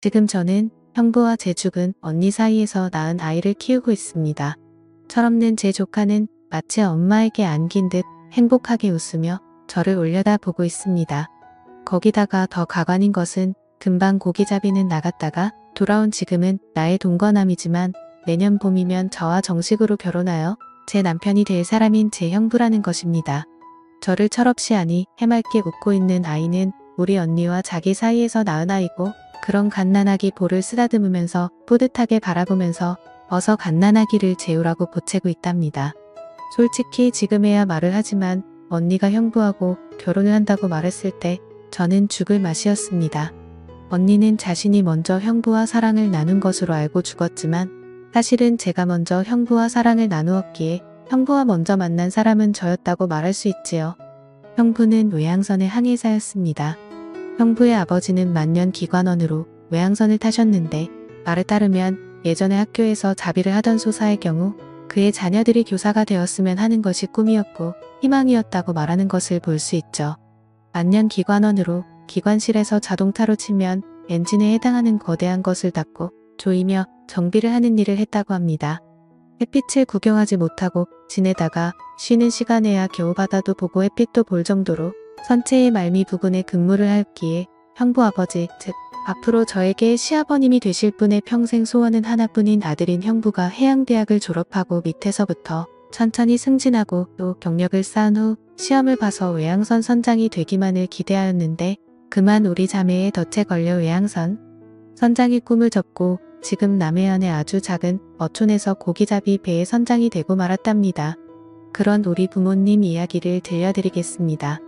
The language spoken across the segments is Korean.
지금 저는 형부와 제 죽은 언니 사이에서 낳은 아이를 키우고 있습니다. 철없는 제 조카는 마치 엄마에게 안긴 듯 행복하게 웃으며 저를 올려다보고 있습니다. 거기다가 더 가관인 것은 금방 고기잡이는 나갔다가 돌아온 지금은 나의 동거남이지만 내년 봄이면 저와 정식으로 결혼하여 제 남편이 될 사람인 제 형부라는 것입니다. 저를 철없이 아니 해맑게 웃고 있는 아이는 우리 언니와 자기 사이에서 낳은 아이고 그런 갓난아기 볼을 쓰다듬으면서 뿌듯하게 바라보면서 어서 갓난아기를 재우라고 보채고 있답니다. 솔직히 지금에야 말을 하지만 언니가 형부하고 결혼을 한다고 말했을 때 저는 죽을 맛이었습니다. 언니는 자신이 먼저 형부와 사랑을 나눈 것으로 알고 죽었지만 사실은 제가 먼저 형부와 사랑을 나누었기에 형부와 먼저 만난 사람은 저였다고 말할 수 있지요. 형부는 외항선의 항해사였습니다. 형부의 아버지는 만년 기관원으로 외항선을 타셨는데 말에 따르면 예전에 학교에서 자비를 하던 소사의 경우 그의 자녀들이 교사가 되었으면 하는 것이 꿈이었고 희망이었다고 말하는 것을 볼 수 있죠. 만년 기관원으로 기관실에서 자동차로 치면 엔진에 해당하는 거대한 것을 닦고 조이며 정비를 하는 일을 했다고 합니다. 햇빛을 구경하지 못하고 지내다가 쉬는 시간에야 겨우 바다도 보고 햇빛도 볼 정도로 선체의 말미 부근에 근무를 하였기에 형부 아버지 즉 앞으로 저에게 시아버님이 되실 분의 평생 소원은 하나뿐인 아들인 형부가 해양대학을 졸업하고 밑에서부터 천천히 승진하고 또 경력을 쌓은 후 시험을 봐서 외항선 선장이 되기만을 기대하였는데 그만 우리 자매의 덫에 걸려 외항선 선장의 꿈을 접고 지금 남해안의 아주 작은 어촌에서 고기잡이 배의 선장이 되고 말았답니다. 그런 우리 부모님 이야기를 들려드리겠습니다.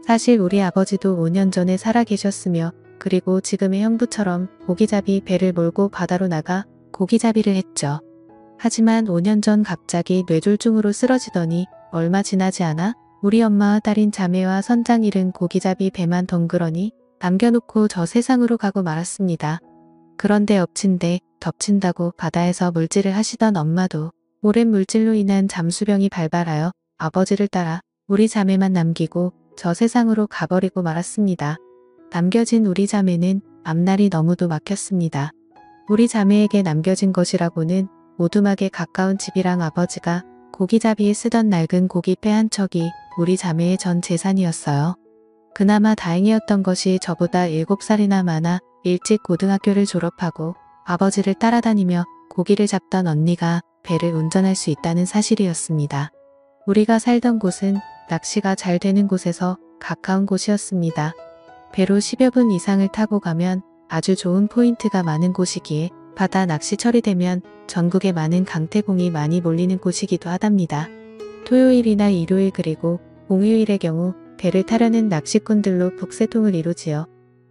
사실 우리 아버지도 5년 전에 살아 계셨으며 그리고 지금의 형부처럼 고기잡이 배를 몰고 바다로 나가 고기잡이를 했죠. 하지만 5년 전 갑자기 뇌졸중으로 쓰러지더니 얼마 지나지 않아 우리 엄마와 딸인 자매와 선장 잃은 고기잡이 배만 덩그러니 남겨놓고 저 세상으로 가고 말았습니다. 그런데 엎친 데 덮친다고 바다에서 물질을 하시던 엄마도 오랜 물질로 인한 잠수병이 발발하여 아버지를 따라 우리 자매만 남기고 저 세상으로 가버리고 말았습니다. 남겨진 우리 자매는 앞날이 너무도 막혔습니다. 우리 자매에게 남겨진 것이라고는 오두막에 가까운 집이랑 아버지가 고기잡이에 쓰던 낡은 고기배 한 척이 우리 자매의 전 재산이었어요. 그나마 다행이었던 것이 저보다 7살이나 많아 일찍 고등학교를 졸업하고 아버지를 따라다니며 고기를 잡던 언니가 배를 운전할 수 있다는 사실이었습니다. 우리가 살던 곳은 낚시가 잘 되는 곳에서 가까운 곳이었습니다. 배로 10여 분 이상을 타고 가면 아주 좋은 포인트가 많은 곳이기에 바다 낚시철이 되면 전국에 많은 강태공이 많이 몰리는 곳이기도 하답니다. 토요일이나 일요일 그리고 공휴일의 경우 배를 타려는 낚시꾼들로 북새통을 이루지요.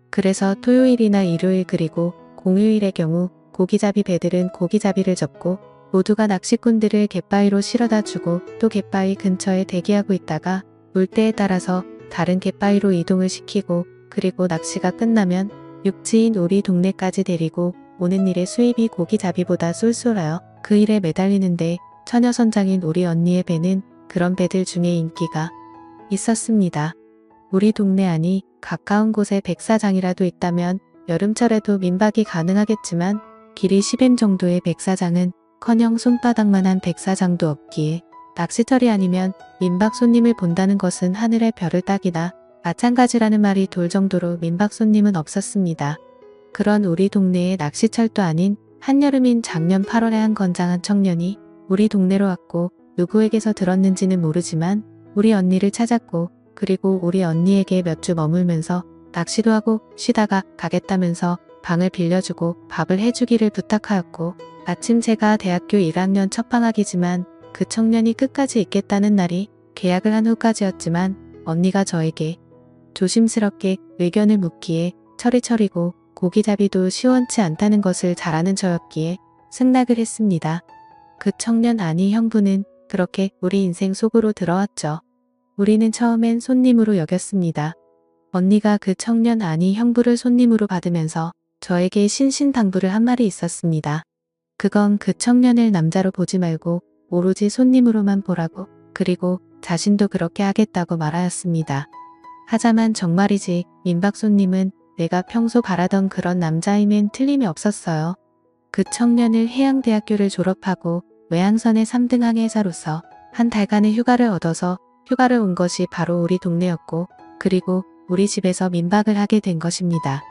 그래서 토요일이나 일요일 그리고 공휴일의 경우 고기잡이 배들은 고기잡이를 접고 모두가 낚시꾼들을 갯바위로 실어다 주고 또 갯바위 근처에 대기하고 있다가 물때에 따라서 다른 갯바위로 이동을 시키고 그리고 낚시가 끝나면 육지인 우리 동네까지 데리고 오는 일의 수입이 고기잡이보다 쏠쏠하여 그 일에 매달리는데 처녀선장인 우리 언니의 배는 그런 배들 중에 인기가 있었습니다. 우리 동네 안이 가까운 곳에 백사장이라도 있다면 여름철에도 민박이 가능하겠지만 길이 10엠 정도의 백사장은 커녕 손바닥만한 백사장도 없기에 낚시철이 아니면 민박 손님을 본다는 것은 하늘의 별을 따기나 마찬가지라는 말이 돌 정도로 민박 손님은 없었습니다. 그런 우리 동네의 낚시철도 아닌 한여름인 작년 8월에 한 건장한 청년이 우리 동네로 왔고 누구에게서 들었는지는 모르지만 우리 언니를 찾았고 그리고 우리 언니에게 몇 주 머물면서 낚시도 하고 쉬다가 가겠다면서 방을 빌려주고 밥을 해주기를 부탁하였고 마침 제가 대학교 1학년 첫 방학이지만 그 청년이 끝까지 있겠다는 날이 계약을 한 후까지였지만 언니가 저에게 조심스럽게 의견을 묻기에 철이철이고 고기잡이도 시원치 않다는 것을 잘 아는 저였기에 승낙을 했습니다. 그 청년 아니 형부는 그렇게 우리 인생 속으로 들어왔죠. 우리는 처음엔 손님으로 여겼습니다. 언니가 그 청년 아니 형부를 손님으로 받으면서 저에게 신신당부를 한 말이 있었습니다. 그건 그 청년을 남자로 보지 말고 오로지 손님으로만 보라고 그리고 자신도 그렇게 하겠다고 말하였습니다. 하자만 정말이지 민박 손님은 내가 평소 바라던 그런 남자임엔 틀림이 없었어요. 그 청년을 해양대학교를 졸업하고 외항선의 3등 항해사로서 한 달간의 휴가를 얻어서 휴가를 온 것이 바로 우리 동네였고, 그리고 우리 집에서 민박을 하게 된 것입니다.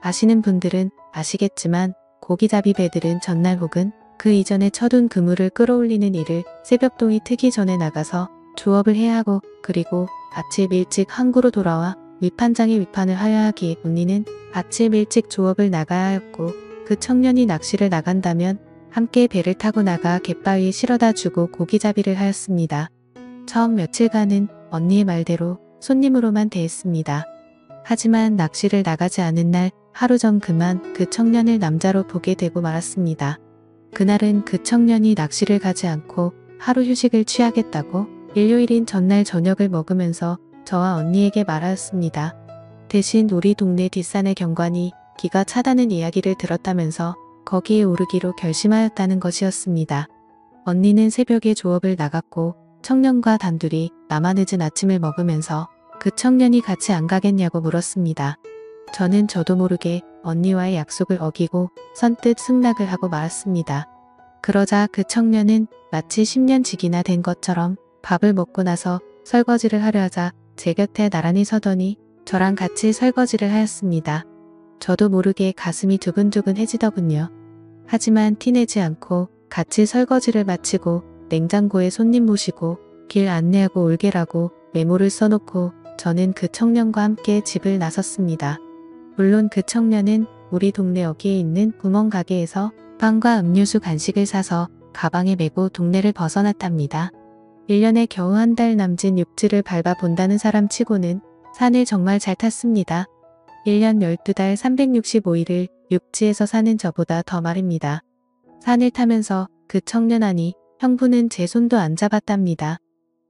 아시는 분들은 아시겠지만 고기잡이 배들은 전날 혹은 그 이전에 쳐둔 그물을 끌어올리는 일을 새벽동이 트기 전에 나가서 조업을 해야 하고, 그리고 아침 일찍 항구로 돌아와 위판장에 위판을 하여야 하기에 언니는 아침 일찍 조업을 나가야 하였고, 그 청년이 낚시를 나간다면 함께 배를 타고 나가 갯바위에 실어다 주고 고기잡이를 하였습니다. 처음 며칠간은 언니의 말대로 손님으로만 대했습니다. 하지만 낚시를 나가지 않은 날 하루 전 그만 그 청년을 남자로 보게 되고 말았습니다. 그날은 그 청년이 낚시를 가지 않고 하루 휴식을 취하겠다고 일요일인 전날 저녁을 먹으면서 저와 언니에게 말하였습니다. 대신 우리 동네 뒷산의 경관이 기가 차다는 이야기를 들었다면서 거기에 오르기로 결심하였다는 것이었습니다. 언니는 새벽에 조업을 나갔고 청년과 단둘이 남아늦은 아침을 먹으면서 그 청년이 같이 안 가겠냐고 물었습니다. 저는 저도 모르게 언니와의 약속을 어기고 선뜻 승낙을 하고 말았습니다. 그러자 그 청년은 마치 10년 지기나 된 것처럼 밥을 먹고 나서 설거지를 하려 하자 제 곁에 나란히 서더니 저랑 같이 설거지를 하였습니다. 저도 모르게 가슴이 두근두근해지더군요. 하지만 티내지 않고 같이 설거지를 마치고 냉장고에 손님 모시고 길 안내하고 올게라고 메모를 써놓고 저는 그 청년과 함께 집을 나섰습니다. 물론 그 청년은 우리 동네 어귀에 있는 구멍가게에서 빵과 음료수 간식을 사서 가방에 메고 동네를 벗어났답니다. 1년에 겨우 한 달 남짓 육지를 밟아본다는 사람 치고는 산을 정말 잘 탔습니다. 1년 12달 365일을 육지에서 사는 저보다 더 말입니다. 산을 타면서 그 청년 아니 형부는 제 손도 안 잡았답니다.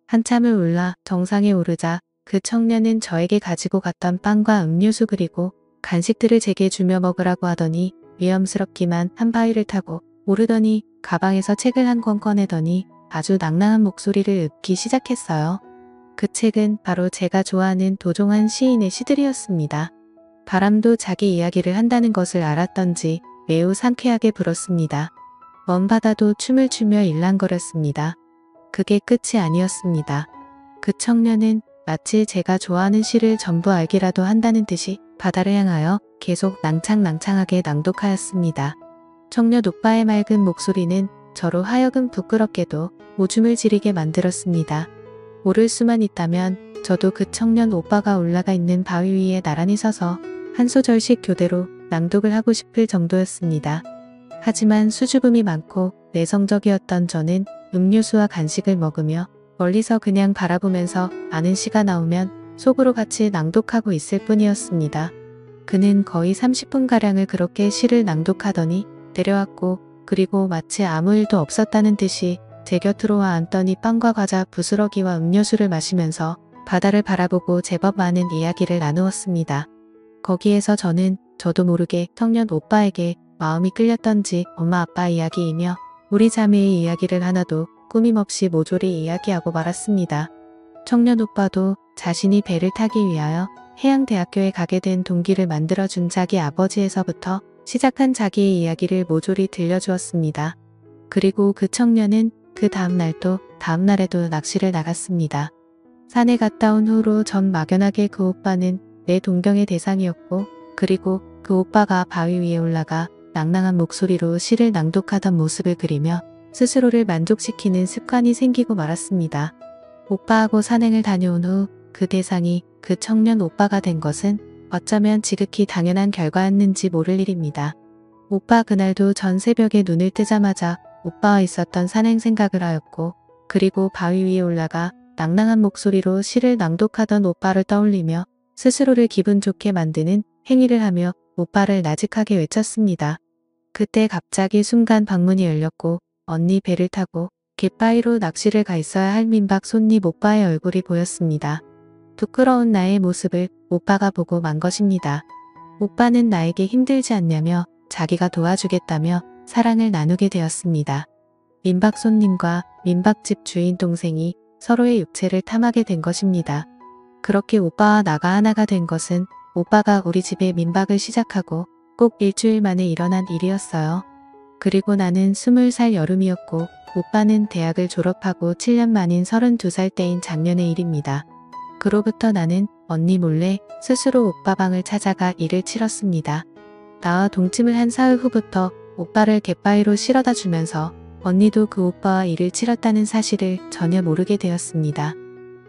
한참을 올라 정상에 오르자 그 청년은 저에게 가지고 갔던 빵과 음료수 그리고 간식들을 제게 주며 먹으라고 하더니 위험스럽기만 한 바위를 타고 오르더니 가방에서 책을 한 권 꺼내더니 아주 낭낭한 목소리를 읊기 시작했어요. 그 책은 바로 제가 좋아하는 도종환 시인의 시들이었습니다. 바람도 자기 이야기를 한다는 것을 알았던지 매우 상쾌하게 불었습니다. 먼 바다도 춤을 추며 일랑거렸습니다. 그게 끝이 아니었습니다. 그 청년은 마치 제가 좋아하는 시를 전부 알기라도 한다는 듯이 바다를 향하여 계속 낭창낭창하게 낭독하였습니다. 청년 오빠의 맑은 목소리는 저로 하여금 부끄럽게도 오줌을 지리게 만들었습니다. 오를 수만 있다면 저도 그 청년 오빠가 올라가 있는 바위 위에 나란히 서서 한 소절씩 교대로 낭독을 하고 싶을 정도였습니다. 하지만 수줍음이 많고 내성적이었던 저는 음료수와 간식을 먹으며 멀리서 그냥 바라보면서 아는 시가 나오면 속으로 같이 낭독하고 있을 뿐이었습니다. 그는 거의 30분가량을 그렇게 시를 낭독하더니 데려왔고, 그리고 마치 아무 일도 없었다는 듯이 제 곁으로 와 앉더니 빵과 과자, 부스러기와 음료수를 마시면서 바다를 바라보고 제법 많은 이야기를 나누었습니다. 거기에서 저는 저도 모르게 청년 오빠에게 마음이 끌렸던지 엄마 아빠 이야기이며 우리 자매의 이야기를 하나도 꾸밈없이 모조리 이야기하고 말았습니다. 청년 오빠도 자신이 배를 타기 위하여 해양대학교에 가게 된 동기를 만들어준 자기 아버지에서부터 시작한 자기의 이야기를 모조리 들려주었습니다. 그리고 그 청년은 그 다음날도 다음날에도 낚시를 나갔습니다. 산에 갔다 온 후로 전 막연하게 그 오빠는 내 동경의 대상이었고, 그리고 그 오빠가 바위 위에 올라가 낭낭한 목소리로 시를 낭독하던 모습을 그리며 스스로를 만족시키는 습관이 생기고 말았습니다. 오빠하고 산행을 다녀온 후 그 대상이 그 청년 오빠가 된 것은 어쩌면 지극히 당연한 결과였는지 모를 일입니다. 오빠 그날도 전 새벽에 눈을 뜨자마자 오빠와 있었던 산행 생각을 하였고, 그리고 바위 위에 올라가 낭낭한 목소리로 시를 낭독하던 오빠를 떠올리며 스스로를 기분 좋게 만드는 행위를 하며 오빠를 나직하게 외쳤습니다. 그때 갑자기 순간 방문이 열렸고 언니 배를 타고 갯바위로 낚시를 가 있어야 할 민박 손님 오빠의 얼굴이 보였습니다. 부끄러운 나의 모습을 오빠가 보고 만 것입니다. 오빠는 나에게 힘들지 않냐며 자기가 도와주겠다며 사랑을 나누게 되었습니다. 민박 손님과 민박집 주인 동생이 서로의 육체를 탐하게 된 것입니다. 그렇게 오빠와 나가 하나가 된 것은 오빠가 우리 집에 민박을 시작하고 꼭 일주일 만에 일어난 일이었어요. 그리고 나는 20살 여름이었고 오빠는 대학을 졸업하고 7년 만인 32살 때인 작년의 일입니다. 그로부터 나는 언니 몰래 스스로 오빠 방을 찾아가 일을 치렀습니다. 나와 동침을 한 사흘 후부터 오빠를 갯바위로 실어다 주면서 언니도 그 오빠와 일을 치렀다는 사실을 전혀 모르게 되었습니다.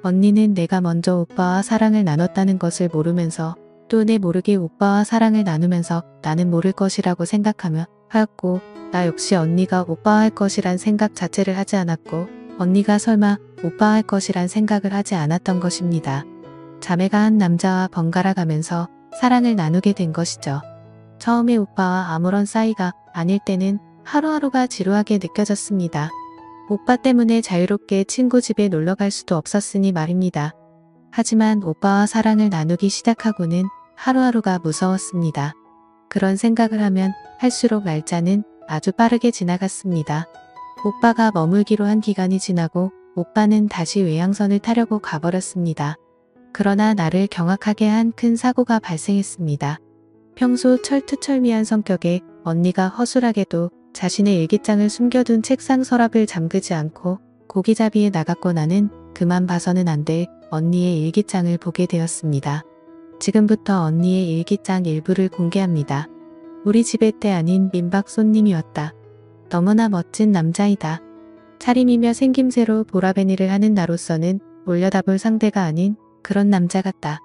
언니는 내가 먼저 오빠와 사랑을 나눴다는 것을 모르면서 또 내 모르게 오빠와 사랑을 나누면서 나는 모를 것이라고 생각하며 하였고, 나 역시 언니가 오빠와 할 것이란 생각 자체를 하지 않았고 언니가 설마 오빠와 할 것이란 생각을 하지 않았던 것입니다. 자매가 한 남자와 번갈아 가면서 사랑을 나누게 된 것이죠. 처음에 오빠와 아무런 사이가 아닐 때는 하루하루가 지루하게 느껴졌습니다. 오빠 때문에 자유롭게 친구 집에 놀러 갈 수도 없었으니 말입니다. 하지만 오빠와 사랑을 나누기 시작하고는 하루하루가 무서웠습니다. 그런 생각을 하면 할수록 날짜는 아주 빠르게 지나갔습니다. 오빠가 머물기로 한 기간이 지나고 오빠는 다시 외항선을 타려고 가버렸습니다. 그러나 나를 경악하게 한 큰 사고가 발생했습니다. 평소 철두철미한 성격에 언니가 허술하게도 자신의 일기장을 숨겨둔 책상 서랍을 잠그지 않고 고기잡이에 나갔고 나는 그만 봐서는 안 될 언니의 일기장을 보게 되었습니다. 지금부터 언니의 일기장 일부를 공개합니다. 우리 집에 때 아닌 민박 손님이 왔다. 너무나 멋진 남자이다. 차림이며 생김새로 보라베니를 하는 나로서는 올려다볼 상대가 아닌 그런 남자 같다.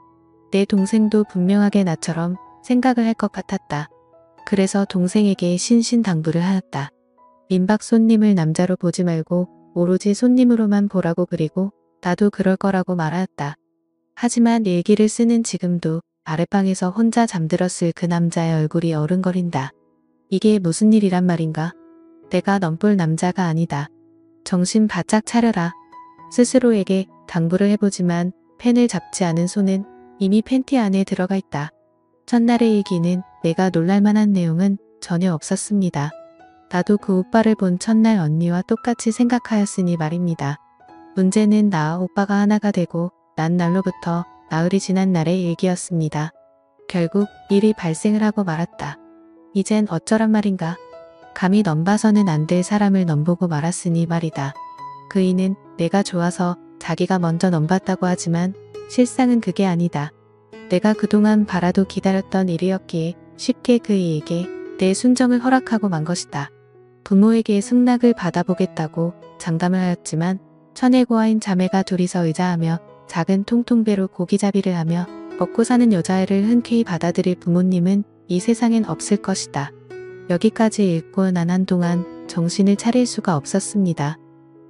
내 동생도 분명하게 나처럼 생각을 할 것 같았다. 그래서 동생에게 신신당부를 하였다. 민박 손님을 남자로 보지 말고 오로지 손님으로만 보라고, 그리고 나도 그럴 거라고 말하였다. 하지만 일기를 쓰는 지금도 아랫방에서 혼자 잠들었을 그 남자의 얼굴이 어른거린다. 이게 무슨 일이란 말인가? 내가 넘볼 남자가 아니다. 정신 바짝 차려라. 스스로에게 당부를 해보지만 펜을 잡지 않은 손은 이미 팬티 안에 들어가 있다. 첫날의 일기는 내가 놀랄만한 내용은 전혀 없었습니다. 나도 그 오빠를 본 첫날 언니와 똑같이 생각하였으니 말입니다. 문제는 나와 오빠가 하나가 되고 난 날로부터 나흘이 지난 날의 일기였습니다. 결국 일이 발생을 하고 말았다. 이젠 어쩌란 말인가? 감히 넘봐서는 안 될 사람을 넘보고 말았으니 말이다. 그이는 내가 좋아서 자기가 먼저 넘봤다고 하지만 실상은 그게 아니다. 내가 그동안 바라도 기다렸던 일이었기에 쉽게 그이에게 내 순정을 허락하고 만 것이다. 부모에게 승낙을 받아보겠다고 장담을 하였지만 천혜고아인 자매가 둘이서 의자하며 작은 통통배로 고기잡이를 하며 먹고 사는 여자애를 흔쾌히 받아들일 부모님은 이 세상엔 없을 것이다. 여기까지 읽고 난 한동안 정신을 차릴 수가 없었습니다.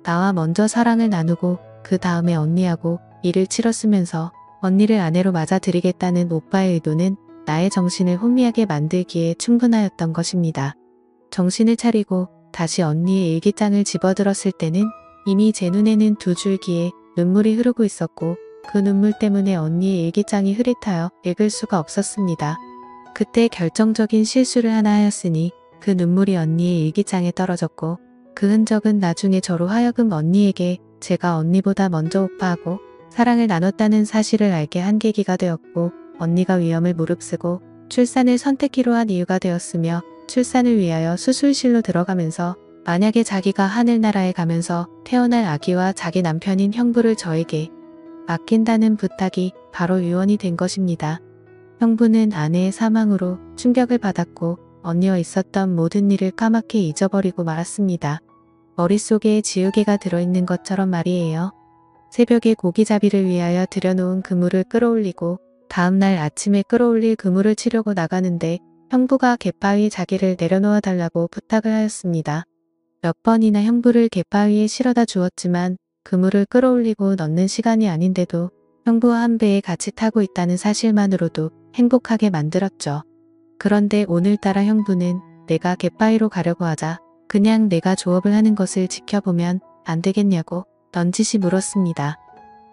나와 먼저 사랑을 나누고 그 다음에 언니하고 일을 치렀으면서 언니를 아내로 맞아들이겠다는 오빠의 의도는 나의 정신을 혼미하게 만들기에 충분하였던 것입니다. 정신을 차리고 다시 언니의 일기장을 집어들었을 때는 이미 제 눈에는 두 줄기에 눈물이 흐르고 있었고 그 눈물 때문에 언니의 일기장이 흐릿하여 읽을 수가 없었습니다. 그때 결정적인 실수를 하나 하였으니 그 눈물이 언니의 일기장에 떨어졌고 그 흔적은 나중에 저로 하여금 언니에게 제가 언니보다 먼저 오빠하고 사랑을 나눴다는 사실을 알게 한 계기가 되었고 언니가 위험을 무릅쓰고 출산을 선택키로 한 이유가 되었으며 출산을 위하여 수술실로 들어가면서 만약에 자기가 하늘나라에 가면서 태어날 아기와 자기 남편인 형부를 저에게 맡긴다는 부탁이 바로 유언이 된 것입니다. 형부는 아내의 사망으로 충격을 받았고 언니와 있었던 모든 일을 까맣게 잊어버리고 말았습니다. 머릿속에 지우개가 들어있는 것처럼 말이에요. 새벽에 고기잡이를 위하여 들여놓은 그물을 끌어올리고 다음날 아침에 끌어올릴 그물을 치려고 나가는데 형부가 갯바위에 자기를 내려놓아 달라고 부탁을 하였습니다. 몇 번이나 형부를 갯바위에 실어다 주었지만 그물을 끌어올리고 넣는 시간이 아닌데도 형부와 한 배에 같이 타고 있다는 사실만으로도 행복하게 만들었죠. 그런데 오늘따라 형부는 내가 갯바위로 가려고 하자 그냥 내가 조업을 하는 것을 지켜보면 안 되겠냐고 넌지시 물었습니다.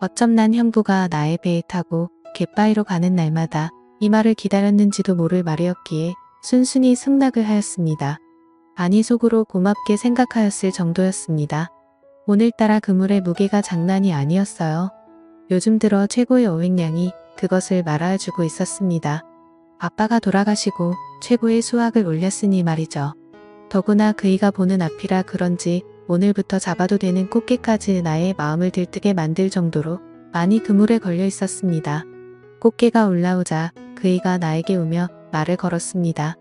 어쩜 난 형부가 나의 배에 타고 갯바위로 가는 날마다 이 말을 기다렸는지도 모를 말이었기에 순순히 승낙을 하였습니다. 아니 속으로 고맙게 생각하였을 정도였습니다. 오늘따라 그물의 무게가 장난이 아니었어요. 요즘 들어 최고의 어획량이 그것을 말아주고 있었습니다. 아빠가 돌아가시고 최고의 수확을 올렸으니 말이죠. 더구나 그이가 보는 앞이라 그런지 오늘부터 잡아도 되는 꽃게까지 나의 마음을 들뜨게 만들 정도로 많이 그물에 걸려 있었습니다. 꽃게가 올라오자 그이가 나에게 오며 말을 걸었습니다.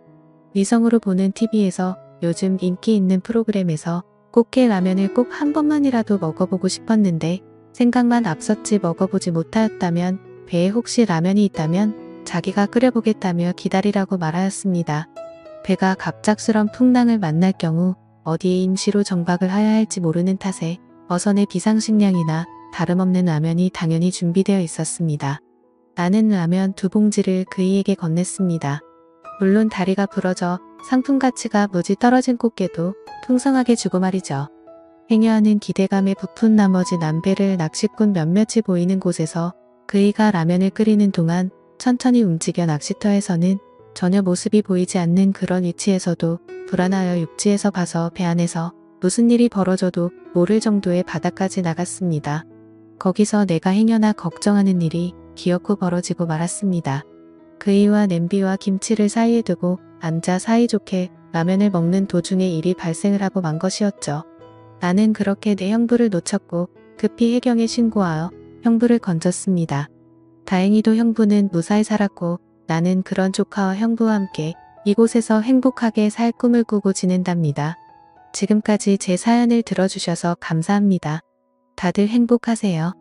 위성으로 보는 TV에서 요즘 인기 있는 프로그램에서 꽃게 라면을 꼭 한 번만이라도 먹어보고 싶었는데 생각만 앞섰지 먹어보지 못하였다면 배에 혹시 라면이 있다면 자기가 끓여보겠다며 기다리라고 말하였습니다. 배가 갑작스런 풍랑을 만날 경우 어디에 임시로 정박을 하여야 할지 모르는 탓에 어선의 비상식량이나 다름없는 라면이 당연히 준비되어 있었습니다. 나는 라면 2봉지를 그이에게 건넸습니다. 물론 다리가 부러져 상품 가치가 무지 떨어진 꽃게도 풍성하게 주고 말이죠. 행여하는 기대감에 부푼 나머지 남배를 낚시꾼 몇몇이 보이는 곳에서 그이가 라면을 끓이는 동안 천천히 움직여 낚시터에서는 전혀 모습이 보이지 않는 그런 위치에서도 불안하여 육지에서 봐서 배 안에서 무슨 일이 벌어져도 모를 정도의 바다까지 나갔습니다. 거기서 내가 행여나 걱정하는 일이 기어코 벌어지고 말았습니다. 그이와 냄비와 김치를 사이에 두고 앉아 사이좋게 라면을 먹는 도중에 일이 발생을 하고 만 것이었죠. 나는 그렇게 내 형부를 놓쳤고 급히 해경에 신고하여 형부를 건졌습니다. 다행히도 형부는 무사히 살았고 나는 그런 조카와 형부와 함께 이곳에서 행복하게 살 꿈을 꾸고 지낸답니다. 지금까지 제 사연을 들어주셔서 감사합니다. 다들 행복하세요.